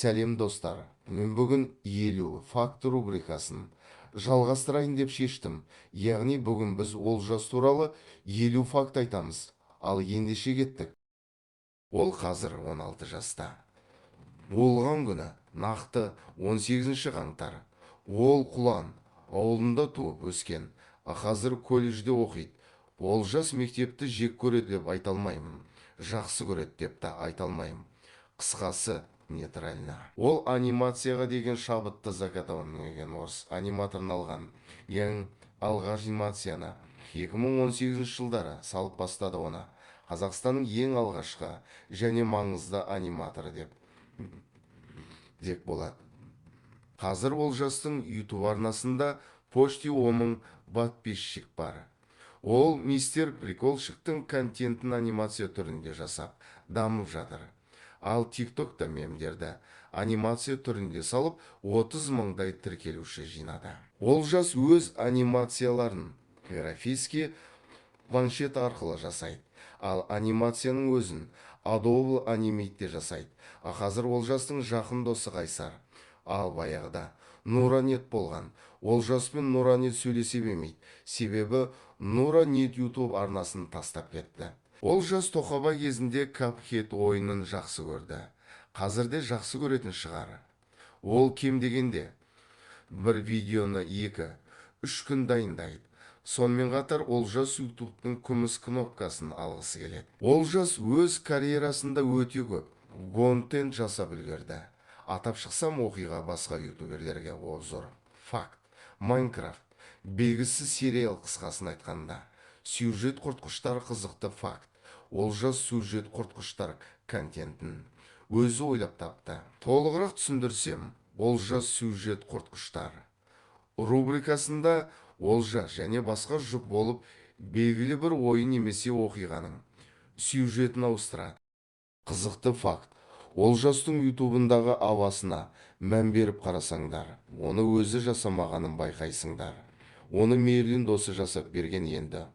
Сәлем достар, мен бүгін елу факт рубрикасын жалғастырайын деп шештім. Яғни бүгін біз Олжас туралы елу факт айтамыз. Ал ендеше кеттік. Ол қазір 16 жаста. Болған күні нақты 18 қаңтар. Ол Құлан ауылында туып өскен. Қазір колледжде оқиды. Олжас мектепті жек көреді деп айта алмаймын. Жақсы көреді деп те айта алмаймын. Қысқасы нейтрально. Ол анимацияға деген шабытты Закатаун деген орыс аниматорын алған. Ең алғаш анимацияны 2018 жылдары салып бастады оны. Қазақстанның ең алғашқы және маңызды аниматоры деп болады. Қазір Олжастың YouTube арнасында почти 10 мың подписчик бар. Ол мистер Приколшықтың контентін анимация түрінде жасап, дамып жатыр. Ал TikTokта мемдерді анимация түрінде салып 30 мыңдай тіркелуші жинады. Олжас өз анимацияларын графический планшет арқылы жасайды. Ал анимацияның өзін Adobe Animate жасайды. Қазір Олжастың жақын досы Қайсар. Ал баяғыда Нуранет болған. Олжаспен Нуранет сөйлесе бермейді. Себебі Нуранет YouTube арнасын тастап кетті. Олжас Тоқабай кезінде Cuphead ойынын жақсы көрді. Қазірде жақсы көретін шығар. Ол кем дегенде бір видеоны 2-3 күн дайындайды. Сонымен қатар Олжас YouTube'ның күміс кнопкасын алғысы келеді. Олжас өз карьерасында өте көп контент жасап үлгерді. Атап шықсам оқиға басқа ютуберлерге зор. Факт, Майнкрафт, белгісіз сериал қысқасын айтқанда. Сюжет құртқыштар қызықты факт. Олжас сюжет құртқыштар контентін өзі ойлап тапты. Толығырақ түсіндірсем, Олжас сюжет құртқыштар рубрикасында Олжас және басқа жұп болып белгілі бір ойын немесе оқиғаның сюжетін ауыстырады. Қызықты факт. Олжастың ютубындағы авасына мән беріп қарасаңдар, оны өзі жасамағанын байқайсыңдар. Оны Мерлин досы жасап берген енді.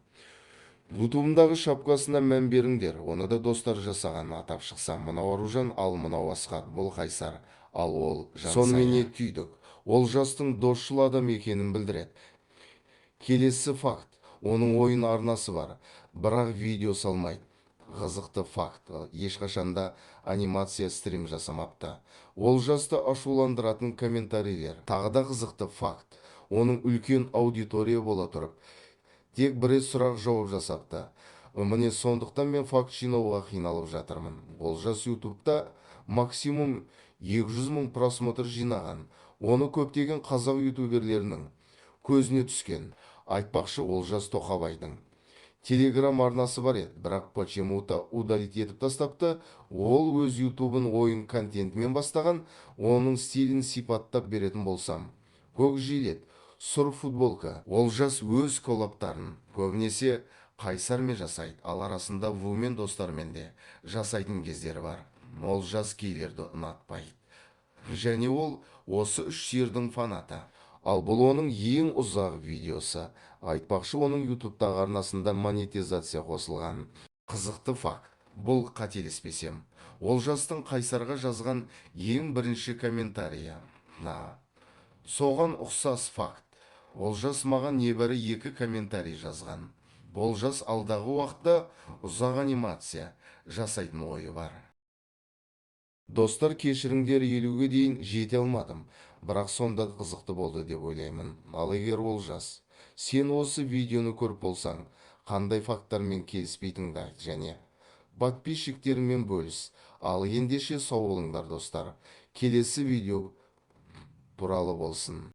ютубындағы шапкасына мән беріңдер, оны да достар жасаған. Атап шықсам, мынау Аружан, ал мынау Асқат, бұл Қайсар, ал ол Жансая. Сонымен не түйдік? Олжастың досшыл адам екенін білдіреді. Келесі факт. Оның ойын арнасы бар, бірақ видео салмайды. Қызықты факт. Ешқашанда анимация стрим жасамапты. Олжасты ашуландыратын комментарийлер. Тағы да қызықты факт. Оның үлкен аудитория бола тұрып, тек біраз сұрақ жауап жасапты. Міне сондықтан мен факт жинауға қиналып жатырмын. Олжас ютубта максимум 200 мың просмотр жинаған. Оны көптеген қазақ ютуберлерінің көзіне түскен. Айтпақшы, Олжас Тоқабайдың телеграм арнасы бар еді, бірақ почему-то удалить етіп тастапты. Ол өз ютубын ойын контентімен бастаған. Оның стилін сипаттап беретін болсам, көк жилет, сұр футболка. Олжас өз коллаптарын көбінесе Қайсармен жасайды, ал арасында вумен достармен де жасайтын кездері бар. Олжас кейлерді ұнатпайды. Және ол осы үш сиырдың фанаты. Ал бұл оның ең ұзақ видеосы. Айтпақшы, оның ютубтағы арнасында монетизация қосылған. Қызықты факт. Бұл қателеспесем, Олжастың Қайсарға жазған ең бірінші комментарийі. Соған ұқсас факт. Олжас маған небәрі 2 комментарий жазған. Олжас алдағы уақытта ұзақ анимация жасайтын ойы бар. Достар, кешіріңдер, 50-ге дейін жете алмадым, бірақ сонда қызықты болды деп ойлаймын. Ал егер Олжас, сен осы видеоны көріп болсаң, қандай факттармен келіспейтіңді айт және подписчиктеріңмен бөліс. Ал ендеше сау болыңдар достар. Келесі видео туралы болсын.